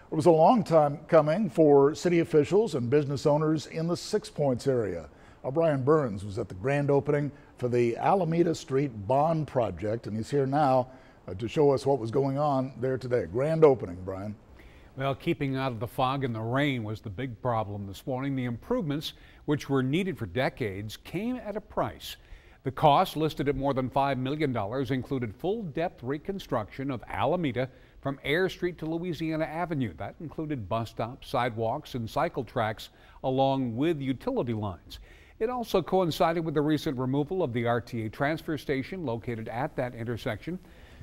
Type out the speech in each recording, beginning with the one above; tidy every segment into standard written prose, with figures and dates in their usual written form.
It was a long time coming for city officials and business owners in the Six Points area. Brian Burns was at the grand opening for the Alameda Street bond project, and he's here now to show us what was going on there today. Grand opening, Brian. Well, keeping out of the fog and the rain was the big problem this morning. The improvements, which were needed for decades, came at a price. The cost, listed at more than $5 million, included full-depth reconstruction of Alameda from Air Street to Louisiana Avenue. That included bus stops, sidewalks, and cycle tracks, along with utility lines. It also coincided with the recent removal of the RTA transfer station located at that intersection.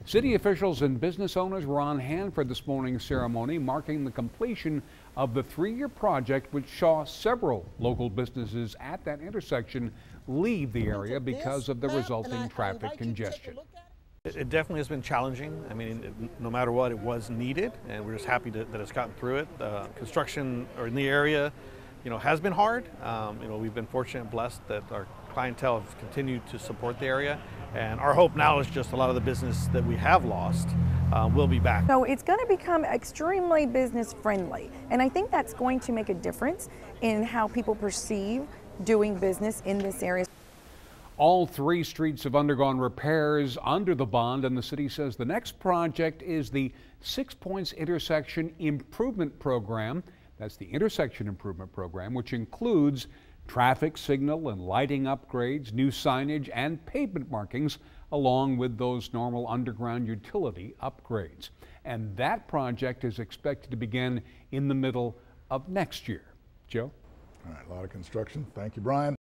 City officials and business owners were on hand for this morning's ceremony, marking the completion of the 3-year project, which saw several local businesses at that intersection leave the area because of the resulting traffic congestion. It definitely has been challenging. I mean, no matter what, it was needed, and we're just happy that it's gotten through it. Construction in the area, has been hard. We've been fortunate and blessed that our clientele has continued to support the area, and our hope now is just a lot of the business that we have lost will be back. So it's going to become extremely business friendly, and I think that's going to make a difference in how people perceive doing business in this area. All 3 streets have undergone repairs under the bond, and the city says the next project is the 6 Points Intersection Improvement Program. That's the Intersection Improvement Program, which includes traffic signal and lighting upgrades, new signage, and pavement markings, along with those normal underground utility upgrades. And that project is expected to begin in the middle of next year. Joe? All right, a lot of construction. Thank you, Brian.